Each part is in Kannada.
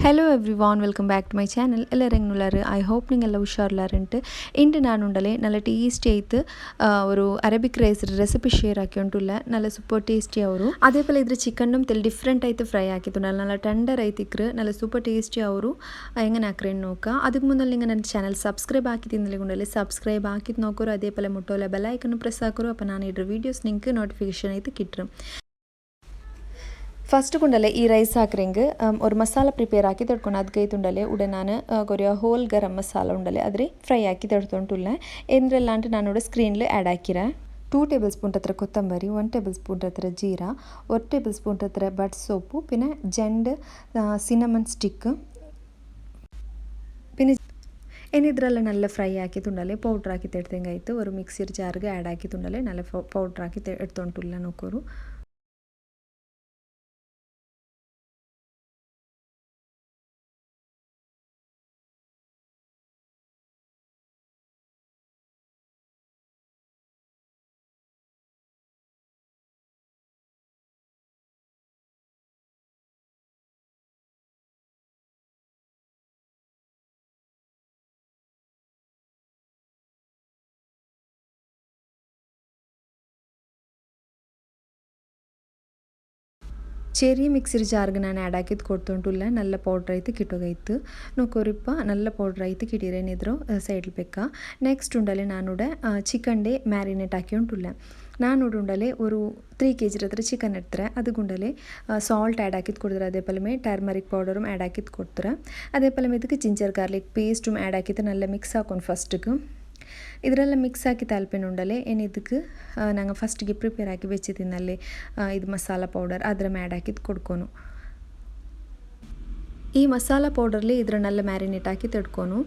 Hello everyone welcome back to my channel എല്ലാവരും എങ്ങനെയുള്ളവർ ഐ ഹോപ്പ് നിങ്ങളെല്ലാം ഉഷാറില്ലാറുണ്ട് ഇന്ന് നാനുണ്ടല്ലേ നല്ല ടേസ്റ്റി ആയിട്ട് ഒരു ಅರಬಿಕ್ ರೈಸ್ ರೆಸಿಪಿ ಶೇರ್ ಹಾಕಿಂಟುಲ್ಲ നല്ല ಸೂಪರ್ ಟೇಸ್ಟಿ ಅವರು അതേപോലെ ಇದ್ರ ಚಿಕನ್ನುം ತೆಲ್ ಡಿಫ್ರೆಂಟ್ ಆಯ್ತು ಫ್ರೈ ಹಾಕಿತ್ತುಂಡಲ್ಲ നല്ല ಟೆಂಡರ್ ಆಯ್ತಿಕ್ರು നല്ല ಸೂಪರ್ ಟೇಸ್ಟಿ ಅವರು എങ്ങനെ ಹಾಕ್ರೇನು നോക്കുക ಅದಕ್ಕೆ ಮುಂದೆ നിങ്ങൾ ನನ್ನ ಚಾನಲ್ ಸಬ್ಸ್ಕ್ರೈಬ್ ಹಾಕಿತ್ತಿಂದಲೇ ಸಬ್ಸ್ಕ್ರೈಬ್ ಹಾಕಿದ್ದು ನೋಕೋರು അതേപോലെ മുട്ടോലെ ಬೆಲ್ ಐಕನ್ ಪ್ರೆಸ್ ಹಾಕೋರು അപ്പോൾ ನಾನು ಇದ್ರ ವೀಡಿಯೋಸ್ ನಿಮಗೆ ನೋಟಿಫಿಕೇಶನ್ ಆಯ್ತು ಕಿಟ್ರು ಫಸ್ಟ್ ಕುಂಡಲೆ ಈ ರೈಸ್ ಹಾಕ್ರೆಂಗೆ ഒരു ಮಸಾಲ ಪ್ರಿಪೇರ್ ಹಾಕಿ ತಡ್ಕೊಂಡು ಅದಕ್ಕೆ ತುಂಡಲೆ ಉಡೆ ನಾನು ಕೊರಿಯ ಹೋಲ್ ಗರಂ ಮಸಾಲ ಉಂಡಲೆ ಅದ್ರೆ ಫ್ರೈ ಹಾಕಿ ತಡ್ಕೊಂಡುಲ್ಲ ಎಂದ್ರೆಲ್ಲ ಅಂತ ನಾನು ಉಡೆ ಸ್ಕ್ರೀನ್ಲಿ ಆ್ಯಡ್ ಹಾಕಿರ 2 ടേബിൾ സ്പൂൺ ಹತ್ರ ಕೊತ್ತಂಬರಿ 1 ಟೇಬಲ್ ಸ್ಪೂൺ ಹತ್ರ ಜೀರಾ 1 ಟೇಬಲ್ ಸ್ಪೂൺ ಹತ್ರ ಬಟ್ ಸೋಪು പിന്നെ ಜೆಂಡ್ ಸಿನಮನ್ ಸ್ಟಿಕ್ പിന്നെ ഇനി ഇതെല്ലാം നല്ല ഫ്രൈ ആക്കി തുണ്ടല്ലേ പൗഡർ ആക്കി എടുത്തെങ്കായിട്ട് ഒരു മിക്സിയുടെ ജാർക്ക് ആഡ് ആക്കി തുണ്ടല്ലേ നല്ല പൗഡർ ആക്കി എടുത്തോണ്ടില്ല നോക്കൊരു ചെറിയ മിക്സിയുടെ ಜಾರ್ಗೆ ನಾನು ಆ್ಯಡ್ ಹಾಕಿದ್ದು ಕೊಡ್ತೊಂಟುಲ್ಲ നല്ല ಪೌಡ್ರ್ ಆಯ್ತು ಕಿಟ್ಟೋಗೈತು ನೋಕೋರಿಪ್ಪ നല്ല ಪೌಡ್ರ್ ಆಯ್ತು ಕಿಟ್ಟಿರೇನಿದ್ರು ಸೈಡ್ಲಿ ಬೇಕಾ ನೆಕ್ಸ್ಟ್ ಉಂಡಲೆ ನಾನುಡೆ ಚಿಕನ್ಡೆ ಮ್ಯಾರಿನೇಟ್ ಹಾಕಿ ಉಂಟುಲ್ಲ ನಾನು ಉಂಡಲೆ ഒരു 3 kg ಹತ್ರ ಚಿಕನ್ ಇಡ್ತಾರೆ അതുകൊണ്ടല്ലേ ಸಾಲ್ಟ್ ಆ್ಯಡ್ ಹಾಕಿದ್ದು ಕೊಡ್ತಾರೆ അതേപോലെ ടർമറിക് പൗഡറും ആഡ് ಹಾಕಿದ್ದು ಕೊಡ್ತಾರೆ അതേപോലെ ಇದಕ್ಕೆ ಜಿಂಜರ್ ಗಾರ್ಲಿಕ್ ಪೇಸ್ಟುം ಆ್ಯಡ್ ಹಾಕಿದ್ದು നല്ല ಮಿಕ್ಸ್ ಹಾಕೊಂಡು ಫಸ್ಟಿಗೆ ಇದರೆಲ್ಲ ಮಿಕ್ಸ್ ಹಾಕಿ ತಾಲ್ಪೇನುಂಡಲೆ ಏನು ಇದಕ್ಕೆ ನಂಗೆ ಫಸ್ಟಿಗೆ ಪ್ರಿಪೇರ್ ಹಾಕಿ വെച്ചിരുന്നല്ലേ ಇದು ಮಸಾಲ ಪೌಡರ್ ಅದರ ಆ್ಯಡ್ ಹಾಕಿದ್ದು ಕೊಡ್ಕೊನು ಈ ಮಸಾಲ ಪೌಡರ್ಲಿ ಇದ್ರ നല്ല ಮ್ಯಾರಿನೇಟ್ ಹಾಕಿ ತಡ್ಕೊನು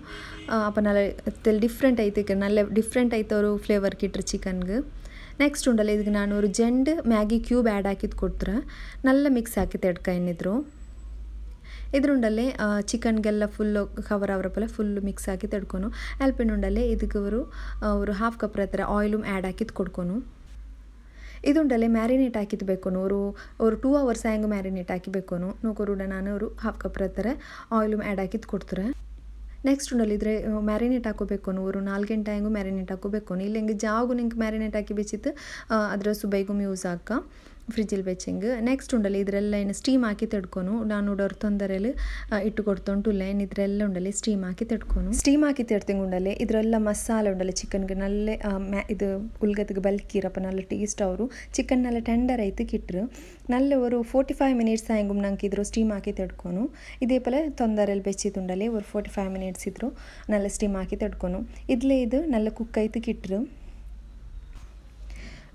അപ്പോൾ നല്ല ಡಿಫ್ರೆಂಟ್ ಐತೆ നല്ല ಡಿಫ್ರೆಂಟ್ ಐತೆ ഒരു ಫ್ಲೇವರ್ ಕಿಟ್ರು ಚಿಕನ್ಗೆ ನೆಕ್ಸ್ಟ್ ಉಂಡಲ್ಲ ಇದಕ್ಕೆ ನಾನು ഒരു ಜೆಂಡ್ ಮ್ಯಾಗಿ ಕ್ಯೂಬ್ ಆ್ಯಡ್ ಹಾಕಿದ್ದು ಕೊಡ್ತಾರೆ നല്ല ಮಿಕ್ಸ್ ಹಾಕಿ ತಡ್ಕ ಏನಿದ್ರು ಇದ್ರುಂಡಲ್ಲೇ ಚಿಕನ್ಗೆಲ್ಲ ಫುಲ್ಲು ಕವರ್ ಅವರಪ್ಪಲ್ಲ ಫುಲ್ಲು ಮಿಕ್ಸ್ ಹಾಕಿ ತಡ್ಕೊನು ಅಲ್ಪಿನುಂಡಲ್ಲೇ ಇದಕ್ಕೆ ഒരു ಹಾಫ್ ಕಪ್ ಹತ್ರ ಆಯಿലും ಆ್ಯಡ್ ಹಾಕಿದ್ದು ಕೊಡ್ಕೊನು ಇದುಂಡಲ್ಲೇ ಮ್ಯಾರಿನೇಟ್ ಹಾಕಿದ್ದು ಬೇಕೋನು ഒരു 2 hours ಆ್ಯಂಗು ಮ್ಯಾರಿನೇಟ್ ಹಾಕಿ ಬೇಕೋನು ನೋಕೋರುಡ ನಾನು ഒരു ಹಾಫ್ ಕಪ್ ಹತ್ರ ಆಯಿലും ಆ್ಯಡ್ ಹಾಕಿದ್ದು ಕೊಡ್ತಾರೆ ನೆಕ್ಸ್ಟ್ ಉಂಡಲ್ಲಿ ಇದ್ರೆ ಮ್ಯಾರಿನೇಟ್ ಹಾಕೋಬೇಕೋನು ഒരു 4 ಗಂಟೆ ಆ್ಯಂಗು ಮ್ಯಾರಿನೇಟ್ ಹಾಕೋಬೇಕೋನು ಇಲ್ಲೆಂಗೆ ಜಾಗು ನಿಂಗೆ ಮ್ಯಾರಿನೇಟ್ ಹಾಕಿ ಬೆಚ್ಚಿತ್ತು ಅದರ ಸುಬೈಗೂ ಯೂಸ್ ಹಾಕ ಫ್ರಿಜ್ಜಲ್ಲಿ ಬೆಚ್ಚಂಗೆ ನೆಕ್ಸ್ಟ್ ಉಂಡಲ್ಲಿ ಇದರೆಲ್ಲ ಏನು ಸ್ಟೀಮ್ ಹಾಕಿ ತಡ್ಕೊನು ನಾನು ಉಡೋರು ತೊಂದರೆಯಲ್ಲಿ ಇಟ್ಟು ಕೊಡ್ತೊಂಟುಲ್ಲ ಏನು ಇದರೆಲ್ಲ ಉಂಡಲ್ಲಿ ಸ್ಟೀಮ್ ಹಾಕಿ ತಡ್ಕೊನು ಸ್ಟೀಮ್ ಹಾಕಿ ತಡ್ತಿಂಗ್ ಉಂಡಲ್ಲಿ ಇದರೆಲ್ಲ ಮಸಾಲೆ ಉಂಡಲ್ಲಿ ಚಿಕನ್ಗೆ ನಲ್ಲೆ ಇದು ಉಲ್ಗತ್ತಿಗೆ ಬಲ್ಕಿರಪ್ಪ നല്ല ಟೇಸ್ಟ್ ಅವರು ಚಿಕನ್ നല്ല ಟೆಂಡರ್ ಆಯ್ತು ಕಿಟ್ರು നല്ല ഒരു 45 minutes ആയെങ്കും ನಂಗೆ ಇದ್ರು ಸ್ಟೀಮ್ ಹಾಕಿ ತಡ್ಕೊನು ಇದೇಪಲೆ ತೊಂದರೆಯಲ್ಲಿ ಬೆಚ್ಚಿದುಂಡಲ್ಲಿ ഒരു 45 minutes ಇದ್ರು നല്ല ಸ್ಟೀಮ್ ಹಾಕಿ ತಡ್ಕೊನು ಇದ್ಲೇ ಇದು നല്ല ಕುಕ್ಕಾಯ್ತು ಕಿಟ್ರು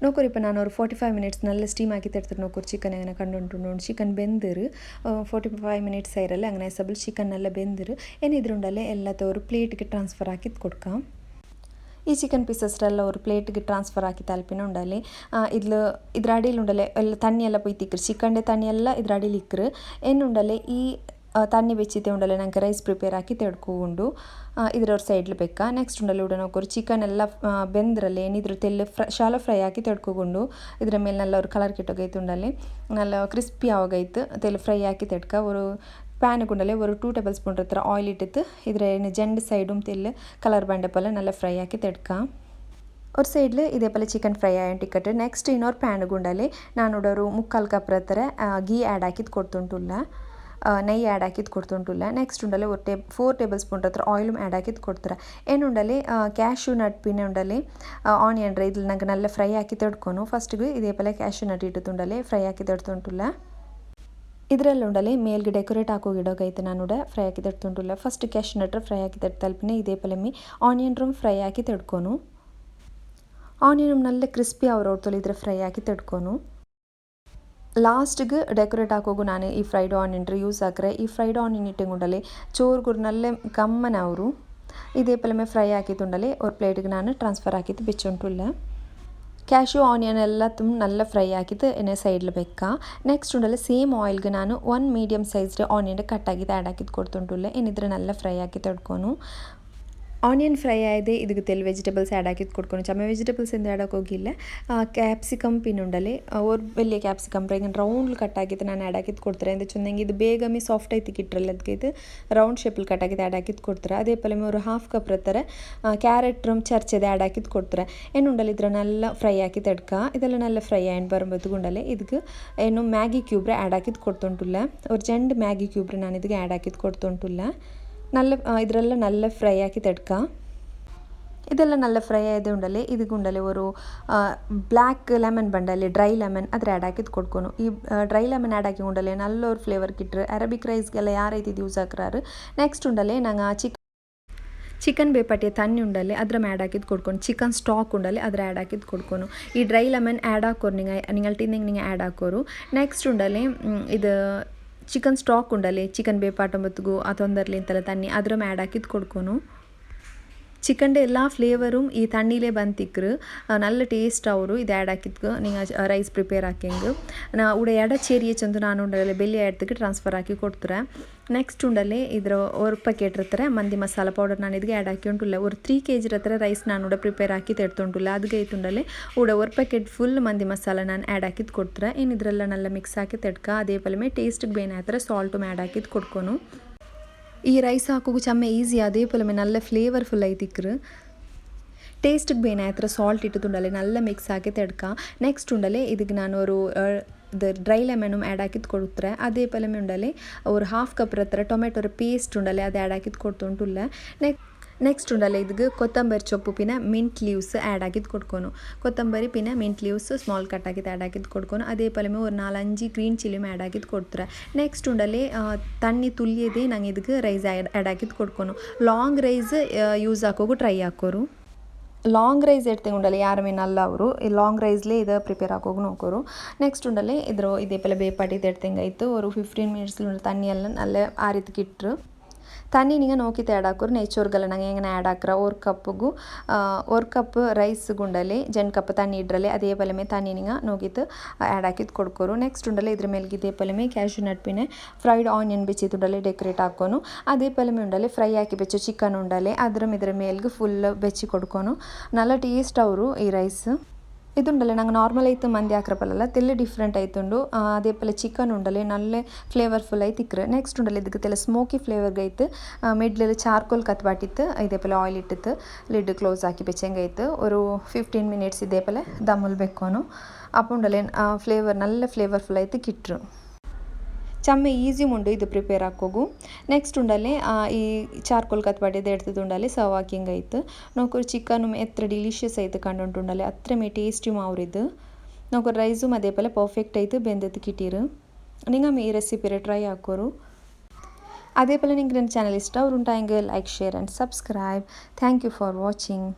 ನೋಕೋರಿ ഇപ്പോൾ ನಾನು ഒരു 45 minutes നല്ല ಸ್ಟೀಮ್ ಹಾಕಿ ತಡ್ತಾರೆ ನೋಕೋರು ಚಿಕನ್ അങ്ങനെ കണ്ടുകൊണ്ടുണ്ടോ ചിക്കൻ ಬೆಂದಿರು 45 minutes ആയിരല്ലേ അങ്ങനെ സബിൾ ചിക്കൻ നല്ല ಬೆಂದಿರು ಏನಿದ್ರುಂಡಲ್ಲೇ ಎಲ್ಲದ ഒരു ಪ್ಲೇಟ್ಗೆ ಟ್ರಾನ್ಸ್ಫರ್ ಹಾಕಿದ್ದು ಕೊಡ್ಕ ಈ ಚಿಕನ್ ಪೀಸಸ್ರೆಲ್ಲ ഒരു ಪ್ಲೇಟ್ಗೆ ಟ್ರಾನ್ಸ್ಫರ್ ಹಾಕಿ ತಲ್ಪಿನ ಉಂಡಲ್ಲಿ ಇದ್ರ ಅಡಿಯಲ್ಲಿ ಉಂಡಲ್ಲೇ ಎಲ್ಲ ತಣ್ಣಿ ಎಲ್ಲ ಪೊಯ್ತಿಕ್ರು ಚಿಕನ್ಡೆ ತಣ್ಣಿ ಎಲ್ಲ ಇದ್ರ ಅಡಿಯಲ್ಲಿ ಇಕ್ರು ಏನುಂಡಲ್ಲೇ ಈ ತಣ್ಣಿ ಬೆಚ್ಚಿತೆ ಉಂಡಲ್ಲೇ ನಂಗೆ ರೈಸ್ ಪ್ರಿಪೇರ್ ಹಾಕಿ ತೆಡ್ಕೊಂಡು ಇದರ ಸೈಡ್ಲಿ ಬೇಕಾ ನೆಕ್ಸ್ಟ್ ಉಂಡಲ್ಲಿ ಉಡ ನೋಕೋರು ಚಿಕನ್ ಎಲ್ಲ ಬೆಂದ್ರಲ್ಲಿ ಏನಿದ್ರು ತೆಲ್ಲು ಶಾಲೋ ಫ್ರೈ ಹಾಕಿ ತೆಡ್ಕೊಂಡು ಇದರ ಮೇಲೆ നല്ല ഒരു കളർ കിട്ടുകೈತೆ ഉണ്ടല്ലേ നല്ല ക്രിസ്പി ആവുകൈത്ത് തെല്ല് ഫ്രൈ ആക്കി തെടുക്ക ഒരു പാൻ കൊണ്ടല്ലേ ഒരു 2 ടേബിൾ സ്പൂൺ ಹತ್ರ ಆಯಿಲ್ ಇಟ್ಟಿತ್ತು ಇದರ ಜೆಂಡ್ ಸೈಡುം ತೆಲ್ಲು ಕಲರ್ ಬಂಡೆ പോലെ നല്ല ഫ്രൈ ആക്കി ತೆಡ್ಕ ഒരു സൈഡിൽ ഇതേപോലെ ചിക്കൻ ഫ്രൈ ആയിട്ടിക്കട്ടെ നെക്സ്റ്റ് ಇನ್ನೊರು ಪ್ಯಾನ್ ಗುಂಡಲ್ಲಿ ನಾನು ഒരു 3/4 ಕಪ್ ಹತ್ರ ಗೀ ಆ್ಯಡ್ ಹಾಕಿದ್ದು ಕೊಡ್ತುಂಟುಲ್ಲ ನೆಯ್ಯಿ ಆ್ಯಡ್ ಹಾಕಿದ್ದು ಕೊಡ್ತುಂಟುಲ್ಲ ನೆಕ್ಸ್ಟ್ ಉಂಡಲ್ಲಿ 4 ಟೇಬಲ್ ಸ್ಪೂನ್ ಹತ್ರ ಆಯಿലും ಆ್ಯಡ್ ಹಾಕಿದ್ದು ಕೊಡ್ತಾರೆ ಏನುಂಡಲ್ಲಿ ಕ್ಯಾಶ್ಯೂ ನಟ್ ಪಿನ್ನೆ ಉಂಡಲ್ಲಿ ಆನಿಯನ್ ರೈ ಇದ್ರಲ್ಲಿ ನಂಗೆ നല്ല ಫ್ರೈ ಹಾಕಿ ತಡ್ಕೊನು ಫಸ್ಟಿಗೆ ಇದೇಪಲೆ ಕ್ಯಾಶ್ಯೂ ನಟ್ ಇಟ್ಟುಂಡಲ್ಲಿ ಫ್ರೈ ಹಾಕಿ ತಡ್ತುಂಟುಲ್ಲ ಇದರಲ್ಲಿ ಉಂಡಲ್ಲಿ ಮೇಲ್ಗೆ ಡೆಕೋರೇಟ್ ಹಾಕೋ ಗಿಡೋಗೈತೆ ನಾನು ಫ್ರೈ ಹಾಕಿ ತಡ್ತುಂಟುಲ್ಲ ಫಸ್ಟ್ ಕ್ಯಾಶ್ಯೂ ನಟ್ ಫ್ರೈ ಹಾಕಿ ತಲ್ಪಿನೇ ಇದೇಪಲೆ ಆನಿಯನ್ ರೂಮ್ ಫ್ರೈ ಹಾಕಿ ತಡ್ಕೊನು ಆನಿಯನ್ നല്ല ಕ್ರಿಸ್ಪಿ ಅವರವ್ರತೊಲೆ ಇದ್ರೆ ಫ್ರೈ ಹಾಕಿ ತಡ್ಕೊನು ಲಾಸ್ಟಿಗೆ ಡೆಕೋರೇಟ್ ಹಾಕೋಗು ನಾನು ಈ ಫ್ರೈಡ್ ಆನಿಯನ್ ಯೂಸ್ ಹಾಕ್ರೆ ಈ ಫ್ರೈಡ್ ಆನಿಯನ್ ಇಟ್ಟುಂಡಲ್ಲಿ ಚೋರ್ಗುರು ನಲ್ಲೆ ಕಮ್ಮನ ಅವರು ಇದೇಪಲೆ ಫ್ರೈ ಹಾಕಿತ್ತುಂಡಲ್ಲಿ ஒரு ಪ್ಲೇಟಿಗೆ ನಾನು ಟ್ರಾನ್ಸ್ಫರ್ ಹಾಕಿದ್ದು ಬೆಚ್ಚುಂಟುಲ್ಲ ಕ್ಯಾಶ್ಯೂ ಆನಿಯನ್ ಎಲ್ಲ ತುಂಬ നല്ല ಫ್ರೈ ಹಾಕಿದ್ದು ಎಣ್ಣೆ ಸೈಡ್ಲಿ ಬೇಕಾ ನೆಕ್ಸ್ಟ್ ಉಂಡಲ್ಲಿ ಸೇಮ್ ಆಯಿಲ್ಗೆ ನಾನು 1 ಮೀಡಿಯಮ್ ಸೈಜ್ಡ್ ಆನಿಯನ್ ಕಟ್ ಆಗಿದ್ದು ಆ್ಯಡ್ ಹಾಕಿದ್ದು ಕೊಡ್ತುಂಟುಲ್ಲ ಏನಿದ್ರೆ നല്ല ಫ್ರೈ ಹಾಕಿ ತಡ್ಕೊನು ಆನಿಯನ್ ಫ್ರೈ ಆಯ್ದೆ ಇದಕ್ಕೆ ತೆಲ್ ವೆಜಿಟೇಬಲ್ಸ್ ಆ್ಯಡ್ ಹಾಕಿದ್ದು ಕೊಡ್ಕೊಂಡು ಚಮ್ಮ ವೆಜಿಟೇಬಲ್ಸ್ ಎಂದು ಆಡೋಕೆ ಹೋಗಿಲ್ಲ. ಕ್ಯಾಪ್ಸಿಕಮ್ ಪಿನ್ನುಂಡಲೆ ಅವ್ರು ಬೆಳ್ಳಿಯ ಕ್ಯಾಪ್ಸಿಕಮ್ ಈಗ ರೌಂಡ್ ಕಟ್ ಆಗಿದ್ದು ನಾನು ಆ್ಯಡ್ ಹಾಕಿದ್ದು ಕೊಡ್ತಾರೆ ಅಂದರೆ ಚಂದಂಗೆ ಇದು ಬೇಗಮೇ ಸಾಫ್ಟ್ ಆಯ್ತು ಇಟ್ರಲ್ಲ ಅದಕ್ಕೆ ಇದು ರೌಂಡ್ ಶೇಪಲ್ಲಿ ಕಟ್ ಆಗಿದ್ದು ಆ್ಯಡ್ ಹಾಕಿದ್ದು ಕೊಡ್ತಾರೆ. ಅದೇ ಪಲ್ಲೆ ಅವರು ಹಾಫ್ ಕಪ್ ಇರ್ತಾರೆ ಕ್ಯಾರೆಟ್ ಚರ್ಚದೆ ಆ್ಯಡ್ ಹಾಕಿದ್ದು ಕೊಡ್ತಾರೆ. ಏನು ಉಂಡಲ್ಲ ಇದ್ರ നല്ല ಫ್ರೈ ಹಾಕಿ ತಡ್ಕ ಇದೆಲ್ಲ നല്ല ಫ್ರೈ ಆ್ಯಂಡ್ ಬರುമ്പോൾ ಗುಂಡಲೆ ಇದಕ್ಕೆ ಏನು ಮ್ಯಾಗಿ ಕ್ಯೂಬ್ರೆ ಆ್ಯಡ್ ಹಾಕಿದ್ದು ಕೊಡ್ತುಂಟುಲ್ಲ ഒരു 2 ಮ್ಯಾಗಿ ಕ್ಯೂಬ್ರೆ ನಾನು ಇದಕ್ಕೆ ಆ್ಯಡ್ ಹಾಕಿದ್ದು ಕೊಡ್ತುಂಟುಲ್ಲ. ಇದರೆಲ್ಲ നല്ല ಫ್ರೈ ಆಕಿ ತಡ್ಕ ಇದೆಲ್ಲ നല്ല ಫ್ರೈ ಆಯ್ದೆ ಉಂಡಲೆ ಇದಕ್ಕೆ ಉಂಡಲೆ ഒരു ಬ್ಲ್ಯಾಕ್ ಲೆಮನ್ ಬಂಡಲೆ ಡ್ರೈ ಲೆಮನ್ ಅದ್ರ ಆ್ಯಡ್ ಹಾಕಿದ್ದು ಕೊಡ್ಕೊನು. ಈ ಡ್ರೈ ಲೆಮನ್ ಆ್ಯಡ್ ಹಾಕಿ ಉಂಡಲೆ നല്ല ഒരു ಫ್ಲೇವರ್ ಕಿಟ್ರು ಅರಬಿಕ್ ರೈಸ್ಗೆಲ್ಲ ಯಾರೈತಿ ಯೂಸ್ ಹಾಕ್ರಾರು. ನೆಕ್ಸ್ಟ್ ಉಂಡಲೆ ನಂಗೆ ಚಿಕನ್ ಬೇಪಟ್ಟಿಯ ತಣ್ಣಿ ಉಂಡಲೆ ಅದ್ರ ಆ್ಯಡ್ ಹಾಕಿದ್ದು ಕೊಡ್ಕೊಂಡು ಚಿಕನ್ ಸ್ಟಾಕ್ ಉಂಡಲೆ ಅದ್ರ ಆ್ಯಡ್ ಹಾಕಿದ್ದು ಕೊಡ್ಕೊನು. ಈ ಡ್ರೈ ಲೆಮನ್ ಆ್ಯಡ್ ಹಾಕೋರು നിങ്ങൾ ಟಿನ್ನಿಂಗ್ നിങ്ങൾ ಆ್ಯಡ್ ಹಾಕೋರು. ನೆಕ್ಸ್ಟ್ ಉಂಡಲೆ ಇದು ಚಿಕನ್ ಸ್ಟಾಕ್ ಉಂಡಲೆ ಚಿಕನ್ ಬೇಪಾಟೊಂಬತ್ತಿಗೂ ಆ ತೊಂದರ್ಲಿ ಇಂತೆಲ್ಲ ತಣ್ಣಿ ಅದ್ರ ಆ್ಯಡ್ ಹಾಕಿದ್ದು ಕೊಡ್ಕೊನು. ಚಿಕನ್ಡೆ ಎಲ್ಲ ಫ್ಲೇವரும் ಈ ತಣ್ಣಿಲೇ ಬಂತಿಕ್ರು நல்ல ಟೇಸ್ಟ್ ಅವರು ಇದು ಆ್ಯಡ್ ಹಾಕಿದ್ಕು நீங்கள் ರೈಸ್ ಪ್ರಿಪೇರ್ ಹಾಕಿಂಗ್ ನಾ ಉಡ ಎಡ ಚೇರಿಯ ಚಂದು ನಾನು ಉಂಡಲೆ ಬೆಲ್ಲಿ ಆಡ್ತಕ್ಕೆ ಟ್ರಾನ್ಸ್ಫರ್ ಹಾಕಿ ಕೊಡ್ತಾರೆ. ನೆಕ್ಸ್ಟ್ ಉಂಡಲೆ ಇದ್ರ ஒரு ಪ್ಯಾಕೆಟ್ ಇರ್ತಾರೆ ಮಂದಿ ಮಸಾಲ ಪೌಡರ್ ನಾನು ಇದಕ್ಕೆ ಆ್ಯಡ್ ಹಾಕಿ ಉಂಟುಲ್ಲ ஒரு 3 kg ಇರ್ತಾರೆ ರೈಸ್ ನಾನು ಉಡ ಪ್ರಿಪೇರ್ ಹಾಕಿ ತೆಡ್ತುಂಟುಲ್ಲ ಅದಕ್ಕೆ ಐತುಂಡಲೆ ಉಡ ஒரு ಪ್ಯಾಕೆಟ್ ಫುಲ್ ಮಂದಿ ಮಸಾಲ ನಾನು ಆ್ಯಡ್ ಹಾಕಿದ್ದು ಕೊಡ್ತಾರೆ. ಏನು ಇದರೆಲ್ಲ നല്ല ಮಿಕ್ಸ್ ಹಾಕಿ ತೆಡ್ಕ ಅದೇ ಪಲ್ಮೆ ಟೇಸ್ಟ್ಗೆ ಬೇನೆ ಆಯ್ತಾರೆ ಸಾಲ್ಟು ಆ್ಯಡ್ ಹಾಕಿದ್ದು ಕೊಡ್ಕೊನು. ಈ ರೈಸ್ ಹಾಕೋಗು ಚಮ್ಮ ಈಸಿ ಅದೇ ಪೊಲಮೆ നല്ല ಫ್ಲೇವರ್ಫುಲ್ ಐತಿಕ್ರು ಟೇಸ್ಟ್ಗೆ ಬೇನೆ ಆಯ್ತರ ಸಾಲ್ಟ್ ಇಟ್ಟುಂಡಲೆ നല്ല ಮಿಕ್ಸ್ ಹಾಕಿ ತೆಡ್ಕ. ನೆಕ್ಸ್ಟ್ ಉಂಡಲೆ ಇದಕ್ಕೆ ನಾನು ஒரு ಇದು ಡ್ರೈ ಲೆಮನು ಆ್ಯಡ್ ಹಾಕಿದ್ದು ಕೊಡ್ತಾರೆ. ಅದೇ ಪಲ್ಮೆ ಉಂಡಲೆ ஒரு ಹಾಫ್ ಕಪ್ ಹತ್ರ ಟೊಮೆಟೊರ ಪೇಸ್ಟ್ ಉಂಡಲೆ ಅದು ಆ್ಯಡ್ ಹಾಕಿದ್ದು ಕೊಡ್ತುಂಟುಲ್ಲ. ನೆಕ್ಸ್ಟ್ ಉಂಡಲೆ ಇದಕ್ಕೆ ಕೊತ್ತಂಬರಿ ಚೊಪ್ಪು ಪಿನ ಮಿಂಟ್ ಲೀವ್ಸ್ ಆ್ಯಡ್ ಹಾಕಿದ್ದು ಕೊಡ್ಕೊನು. ಕೊತ್ತಂಬರಿ ಪಿನ ಮಿಂಟ್ ಲೀವ್ಸ್ ಸ್ಮಾಲ್ ಕಟ್ ಹಾಕಿದ್ದು ಆ್ಯಡ್ ಹಾಕಿದ್ದು ಕೊಡ್ಕೊನು. ಅದೇ ಪಲ್ಮೆ ஒரு 4-5 ಗ್ರೀನ್ ಚಿಲ್ಲಿ ಆ್ಯಡ್ ಹಾಕಿದ್ದು ಕೊಡ್ತಾರೆ. ನೆಕ್ಸ್ಟ್ ಉಂಡಲೆ ತಣ್ಣಿ ತುಲ್ಲಿಯದೇ ನಂಗೆ ಇದಕ್ಕೆ ರೈಸ್ ಆ್ಯಡ್ ಹಾಕಿದ್ದು ಕೊಡ್ಕೊನು. ಲಾಂಗ್ ರೈಸ್ ಯೂಸ್ ಹಾಕೋಗು ಟ್ರೈ ಹಾಕೋರು. ಲಾಂಗ್ ರೈಸ್ ಎಡ್ತಂಗೆ ಉಂಡಲೆ ಯಾರಮೇ ನಲ್ಲ ಅವರು ಈ ಲಾಂಗ್ ರೈಸ್ಲೇ ಇದು ಪ್ರಿಪೇರ್ ಹಾಕೋಗಿ ನೋಕೋರು. ನೆಕ್ಸ್ಟ್ ಉಂಡಲೆ ಇದೇ ಪಲ್ಲ ಬೇಪಾಟಿ ಎಡ್ತಂಗೆ ಆಯಿತು ஒரு 15 minutes ತಣ್ಣಿ ಎಲ್ಲ ನಲ್ಲ ಆರಿದಕ್ಕೆ ಇಟ್ಟರು ತಣ್ಣಿ ನಿಂಗೆ ನೋಕಿತ ಆ್ಯಡ್ ಹಾಕೋರು ನೇಚೋರ್ಗೆಲ್ಲ ನಂಗೆ ಹೆಂಗೆ ಆ್ಯಡ್ ಹಾಕ್ರ ஒரு ಕಪ್ ರೈಸ್ ಗುಂಡಲೆ 2 ಕಪ್ ತಣ್ಣಿ ಇಡ್ರಲೆ ಅದೇ ಪಲಮೆ ತಣ್ಣಿ ನಿಂಗೆ ನೋಗಿತ್ತು ಆ್ಯಡ್ ಹಾಕಿದ್ದು ಕೊಡ್ಕೋರು. ನೆಕ್ಸ್ಟ್ ಉಂಡಲೆ ಇದ್ರ ಮೇಲ್ಗೆ ಇದೇ ಪಲಮೆ ಕ್ಯಾಶ್ಯೂ ನಟ್ ಪಿನೆ ಫ್ರೈಡ್ ಆನಿಯನ್ ಬೆಚ್ಚಿದ್ದುಂಡಲೆ ಡೆಕೋರೇಟ್ ಹಾಕೋನು. ಅದೇ ಪಲಮೆ ಉಂಡಲೆ ಫ್ರೈ ಹಾಕಿ ಬೆಚ್ಚು ಚಿಕನ್ ಉಂಡಲೆ ಇದ್ರ ಮೇಲ್ಗೆ ಫುಲ್ ಬೆಚ್ಚಿ ಕೊಡ್ಕೊನು. നല്ല ಟೇಸ್ಟ್ ಅವರು ಈ ರೈಸ್ ಇದುಂಡಲೆ ನಂಗೆ ನಾರ್ಮಲ್ ಆಯ್ತು ಮಂದಿ ಹಾಕ್ರಪ್ಪಲ್ಲ ತೆಲ್ಲ ಡಿಫ್ರೆಂಟ್ ಆಯ್ತುಂಡು. ಅದೇ ಪಲ್ಲ ಚಿಕನ್ ಉಂಡಲೆ ನಲ್ಲೆ ಫ್ಲೇವರ್ಫುಲ್ ಆಯ್ತು ಇಕ್ರೆ. ನೆಕ್ಸ್ಟ್ ಉಂಡಲೆ ಇದಕ್ಕೆ ತೆಲ್ಲ ಸ್ಮೋಕಿ ಫ್ಲೇವರ್ಗೆ ಆಯ್ತು ಮಿಡ್ಲಲ್ಲಿ ಚಾರ್ಕೋಲ್ ಕತ್ಬಾಟಿತ್ತು ಇದೇ ಪಲ್ಲ ಆಯಿಲ್ ಇಟ್ಟಿತ್ತು ಲಿಡ್ ಕ್ಲೋಸ್ ಹಾಕಿ ಬೆಚ್ಚಂಗೆ ಆಯ್ತು ஒரு 15 minutes ಇದೇ ಪಲ್ಲ ದಮ್ಮಲ್ ಬೆಕ್ಕೋನು. ಅಪ್ಪುಂಡಲೆ ಫ್ಲೇವರ್ ನಲ್ಲ ಫ್ಲೇವರ್ಫುಲ್ ಆಯ್ತು ಕಿಟ್ರು ಚಮ್ಮ ಈಸಿ ಉಂಡು ಇದು ಪ್ರಿಪೇರ್ ಹಾಕೋಗು. ನೆಕ್ಸ್ಟ್ ಉಂಡಲೆ ಈ ಚಾರ್ಕೋಲ್ ಕತ್ಬಾಟಿದ್ದು ಎಡ್ತದ್ದು ಉಂಡಲೆ ಸರ್ವ್ ಹಾಕಿಂಗ್ ಆಯ್ತು ನೋಕರು ಚಿಕನ್ ಎತ್ರ ಡಿಲಿಷಿಯಸ್ ಆಯ್ತು ಕಂಡುಂಟು ಉಂಡಲೆ ಅತ್ರ ಮೇ ಟೇಸ್ಟಿ ಮಾವ್ರಿದ್ದು ನೋಕರು ರೈಸು ಅದೇ ಪಲ್ಲ ಪರ್ಫೆಕ್ಟ್ ಆಯ್ತು ಬೆಂದದ್ದು ಕಿಟ್ಟಿರು. ನಿಂಗೆ ಈ ರೆಸಿಪಿರೆ ಟ್ರೈ ಹಾಕೋರು. ಅದೇ ಪಲ್ಲ ನಿಂಗೆ ನನ್ನ ಚಾನಲ್ ಇಷ್ಟ ಅವ್ರು ಉಂಟಾಯಂಗೆ like share and subscribe. Thank you for watching.